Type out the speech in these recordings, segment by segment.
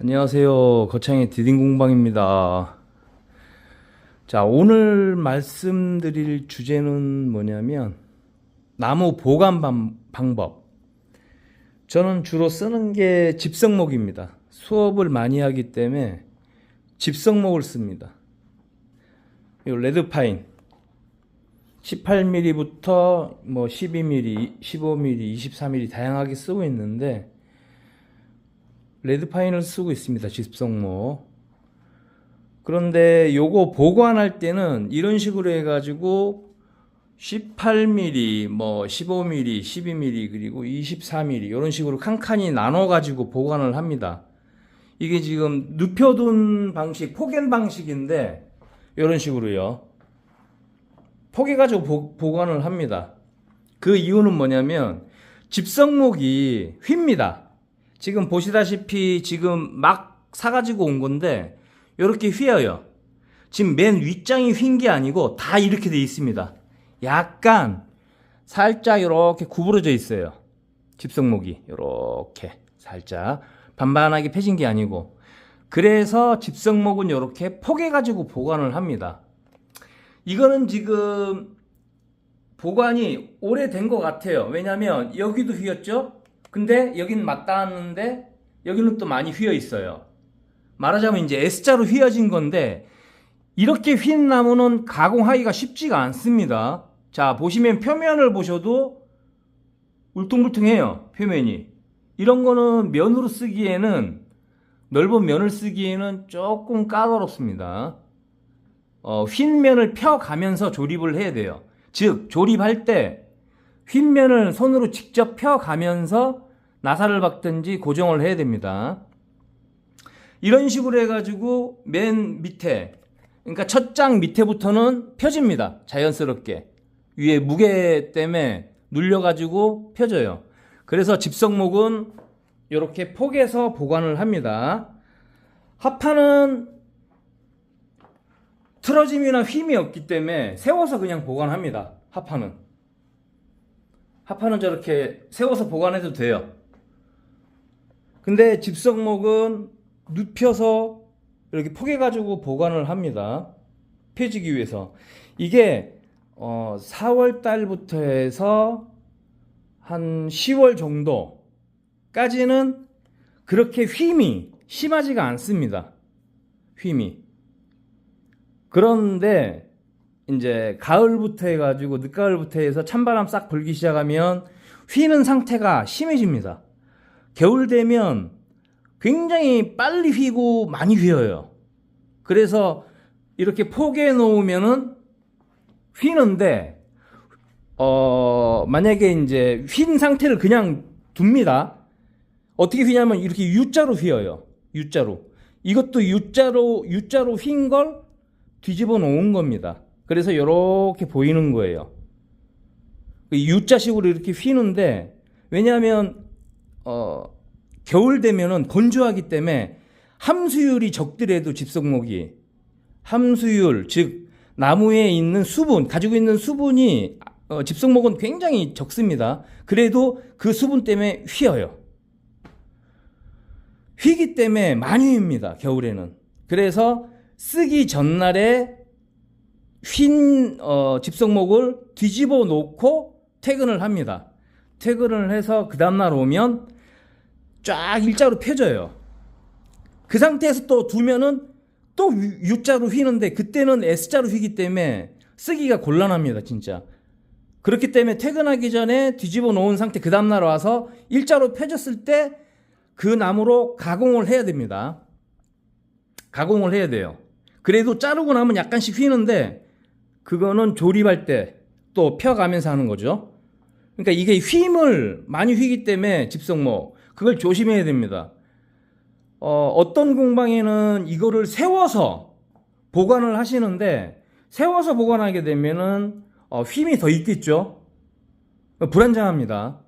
안녕하세요. 거창의 디딩공방입니다. 자, 오늘 말씀드릴 주제는 뭐냐면 나무 보관 방법. 저는 주로 쓰는 게 집성목입니다. 수업을 많이 하기 때문에 집성목을 씁니다. 이 레드파인 18mm부터 뭐 12mm, 15mm, 24mm 다양하게 쓰고 있는데 레드파인을 쓰고 있습니다. 집성모. 그런데 요거 보관할 때는 이런 식으로 해가지고 18mm, 뭐 15mm, 12mm 그리고 24mm 이런 식으로 칸칸이 나눠가지고 보관을 합니다. 이게 지금 눕혀둔 방식, 포갠 방식인데 이런 식으로요. 포개가지고 보관을 합니다. 그 이유는 뭐냐면 집성목이 휩니다. 지금 보시다시피 지금 막 사가지고 온 건데 이렇게 휘어요. 지금 맨 윗장이 휜 게 아니고 다 이렇게 돼 있습니다. 약간 살짝 이렇게 구부러져 있어요. 집성목이 이렇게 살짝 반반하게 펴진 게 아니고, 그래서 집성목은 이렇게 포개가지고 보관을 합니다. 이거는 지금 보관이 오래된 것 같아요. 왜냐면 여기도 휘었죠? 근데 여기는 맞닿았는데 여기는 또 많이 휘어 있어요. 말하자면 이제 S자로 휘어진 건데 이렇게 휜 나무는 가공하기가 쉽지가 않습니다. 자, 보시면 표면을 보셔도 울퉁불퉁해요. 표면이. 이런 거는 면으로 쓰기에는, 넓은 면을 쓰기에는 조금 까다롭습니다. 휜 면을 펴가면서 조립을 해야 돼요. 즉, 조립할 때 휜 면을 손으로 직접 펴가면서 나사를 박든지 고정을 해야 됩니다. 이런 식으로 해가지고 맨 밑에, 그러니까 첫 장 밑에부터는 펴집니다. 자연스럽게. 위에 무게 때문에 눌려가지고 펴져요. 그래서 집성목은 이렇게 포개서 보관을 합니다. 합판은 틀어짐이나 휨이 없기 때문에 세워서 그냥 보관합니다. 합판은 저렇게 세워서 보관해도 돼요. 근데 집성목은 눕혀서 이렇게 포개가지고 보관을 합니다. 펴지기 위해서. 이게 4월 달부터 해서 한 10월 정도까지는 그렇게 휨이 심하지가 않습니다. 휨이. 그런데 이제 가을부터 해가지고 늦가을부터 해서 찬바람 싹 불기 시작하면 휘는 상태가 심해집니다. 겨울 되면 굉장히 빨리 휘고 많이 휘어요. 그래서 이렇게 포개해 놓으면은 휘는데 만약에 이제 휜 상태를 그냥 둡니다. 어떻게 휘냐면 이렇게 U자로 휘어요. U자로. 이것도 U자로 휜 걸 뒤집어 놓은 겁니다. 그래서 이렇게 보이는 거예요. U자식으로 이렇게 휘는데, 왜냐하면 겨울 되면은 건조하기 때문에 함수율이 적더라도 집성목이 함수율, 즉 나무에 있는 수분, 가지고 있는 수분이 집성목은 굉장히 적습니다. 그래도 그 수분 때문에 휘어요. 휘기 때문에 많이 휩니다. 겨울에는. 그래서 쓰기 전날에 휜 집성목을 뒤집어 놓고 퇴근을 합니다. 퇴근을 해서 그 다음날 오면 쫙 일자로 펴져요. 그 상태에서 또 두면은 또 U자로 휘는데 그때는 S자로 휘기 때문에 쓰기가 곤란합니다. 진짜. 그렇기 때문에 퇴근하기 전에 뒤집어 놓은 상태, 그 다음날 와서 일자로 펴졌을 때 그 나무로 가공을 해야 됩니다. 가공을 해야 돼요. 그래도 자르고 나면 약간씩 휘는데 그거는 조립할 때 또 펴가면서 하는 거죠. 그러니까 이게 휨을 많이 휘기 때문에 집성목, 그걸 조심해야 됩니다. 어떤 공방에는 이거를 세워서 보관을 하시는데, 세워서 보관하게 되면은 휨이 더 있겠죠. 불안정합니다.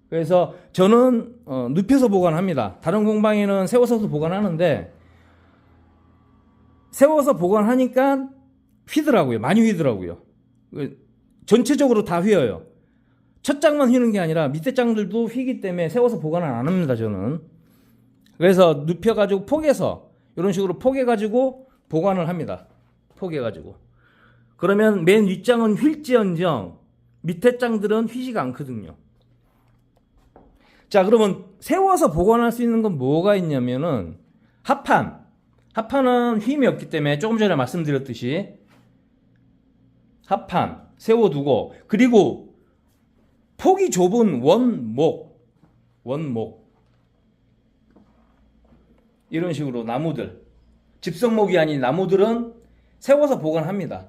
그래서 저는 눕혀서 보관합니다. 다른 공방에는 세워서도 보관하는데, 세워서 보관하니까 휘더라고요. 많이 휘더라고요. 전체적으로 다 휘어요. 첫 장만 휘는 게 아니라 밑에 장들도 휘기 때문에 세워서 보관을 안 합니다. 저는 그래서 눕혀가지고 폭에서 이런 식으로 폭해가지고 보관을 합니다. 폭해가지고. 그러면 맨 윗장은 휠지언정 밑에 장들은 휘지가 않거든요. 자, 그러면 세워서 보관할 수 있는 건 뭐가 있냐면은 합판은 휨이 없기 때문에 조금 전에 말씀드렸듯이 합판 세워두고, 그리고 폭이 좁은 원목 이런 식으로 나무들, 집성목이 아닌 나무들은 세워서 보관합니다.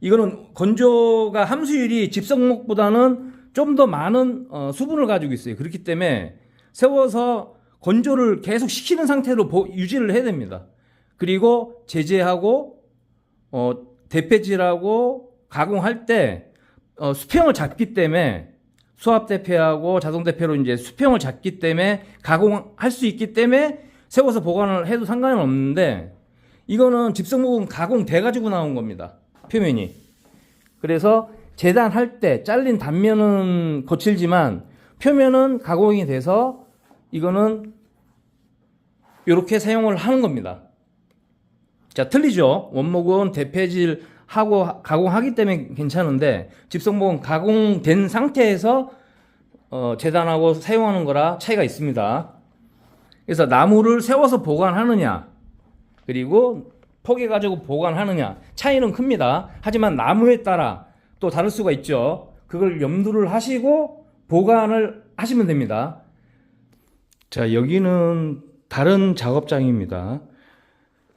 이거는 건조가 함수율이 집성목보다는 좀 더 많은 수분을 가지고 있어요. 그렇기 때문에 세워서 건조를 계속 시키는 상태로 유지를 해야 됩니다. 그리고 제재하고 대패질하고 가공할 때 수평을 잡기 때문에, 수압 대패하고 자동 대패로 이제 수평을 잡기 때문에 가공할 수 있기 때문에 세워서 보관을 해도 상관은 없는데, 이거는 집성목은 가공돼 가지고 나온 겁니다. 표면이. 그래서 재단할 때 잘린 단면은 거칠지만 표면은 가공이 돼서 이거는 이렇게 사용을 하는 겁니다. 자, 틀리죠. 원목은 대패질하고 가공하기 때문에 괜찮은데, 집성목은 가공된 상태에서 재단하고 사용하는 거라 차이가 있습니다. 그래서 나무를 세워서 보관하느냐, 그리고 폭해가지고 보관하느냐, 차이는 큽니다. 하지만 나무에 따라 또 다를 수가 있죠. 그걸 염두를 하시고 보관을 하시면 됩니다. 자, 여기는 다른 작업장입니다.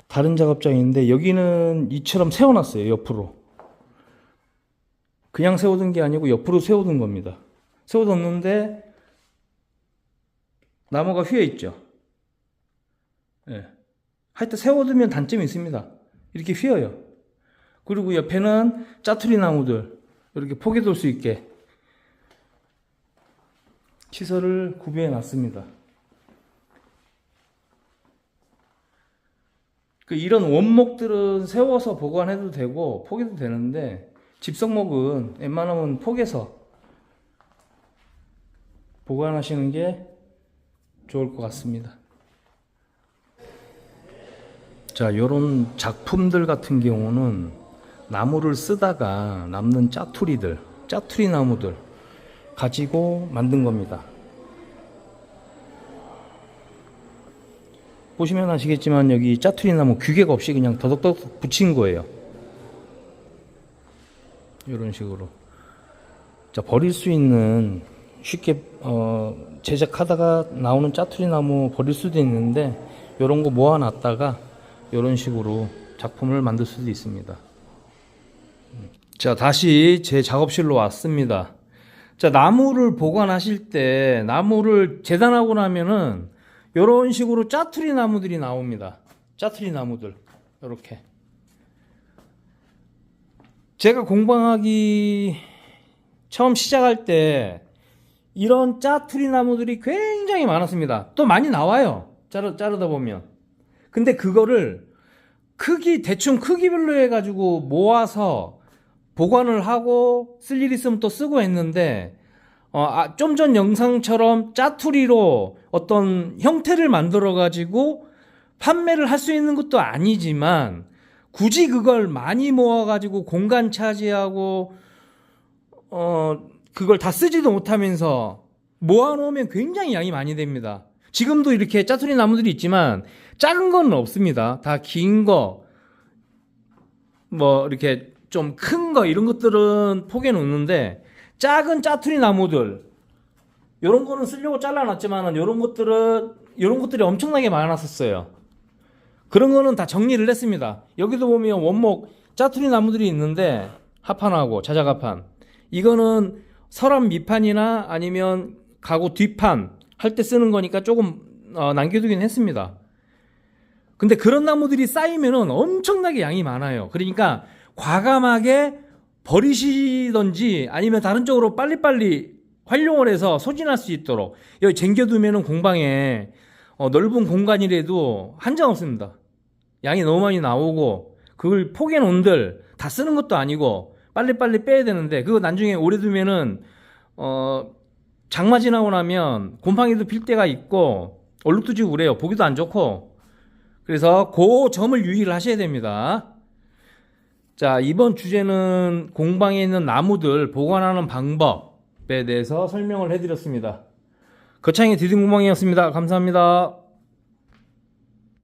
다른 작업장인데 여기는 이처럼 세워놨어요. 옆으로. 그냥 세워둔 게 아니고 옆으로 세워둔 겁니다. 세워뒀는데 나무가 휘어있죠. 예. 하여튼 세워두면 단점이 있습니다. 이렇게 휘어요. 그리고 옆에는 짜투리 나무들 이렇게 포개둘 수 있게 시설을 구비해 놨습니다. 이런 원목들은 세워서 보관해도 되고 포개도 되는데, 집성목은 웬만하면 포개서 보관하시는 게 좋을 것 같습니다. 자, 요런 작품들 같은 경우는 나무를 쓰다가 남는 짜투리 나무들 가지고 만든 겁니다. 보시면 아시겠지만 여기 짜투리 나무 규격 없이 그냥 더덕더덕 붙인 거예요. 이런 식으로. 자, 버릴 수 있는, 쉽게 제작하다가 나오는 짜투리 나무 버릴 수도 있는데, 이런 거 모아놨다가 이런 식으로 작품을 만들 수도 있습니다. 자, 다시 제 작업실로 왔습니다. 자, 나무를 보관하실 때 나무를 재단하고 나면은 이런 식으로 짜투리 나무들이 나옵니다. 짜투리 나무들 이렇게. 제가 공방하기 처음 시작할 때 이런 짜투리 나무들이 굉장히 많았습니다. 또 많이 나와요. 자르다 보면. 근데 그거를 대충 크기별로 해가지고 모아서 보관을 하고 쓸 일 있으면 또 쓰고 했는데, 좀 전 영상처럼 짜투리로 어떤 형태를 만들어 가지고 판매를 할 수 있는 것도 아니지만, 굳이 그걸 많이 모아 가지고 공간 차지하고 그걸 다 쓰지도 못하면서 모아 놓으면 굉장히 양이 많이 됩니다. 지금도 이렇게 짜투리 나무들이 있지만 작은 건 없습니다. 다 긴 거, 뭐 이렇게 좀 큰 거, 이런 것들은 포개 놓는데, 작은 짜투리 나무들 이런 거는 쓰려고 잘라놨지만 이런 것들이 엄청나게 많았었어요. 그런 거는 다 정리를 했습니다. 여기도 보면 원목 짜투리 나무들이 있는데, 합판하고 자작합판, 이거는 서랍 밑판이나 아니면 가구 뒷판 할 때 쓰는 거니까 조금 남겨두긴 했습니다. 근데 그런 나무들이 쌓이면은 엄청나게 양이 많아요. 그러니까 과감하게 버리시던지 아니면 다른 쪽으로 빨리빨리 활용을 해서 소진할 수 있도록 여기 쟁겨두면은 공방에 넓은 공간이라도 한정 없습니다. 양이 너무 많이 나오고, 그걸 포개 놓은들 다 쓰는 것도 아니고 빨리빨리 빼야 되는데, 그거 나중에 오래 두면은 장마 지나고 나면 곰팡이도 필 때가 있고 얼룩도 지고 그래요. 보기도 안 좋고. 그래서 그 점을 유의를 하셔야 됩니다. 자, 이번 주제는 공방에 있는 나무들 보관하는 방법에 대해서 설명을 해드렸습니다. 거창의 디딩공방이었습니다. 감사합니다.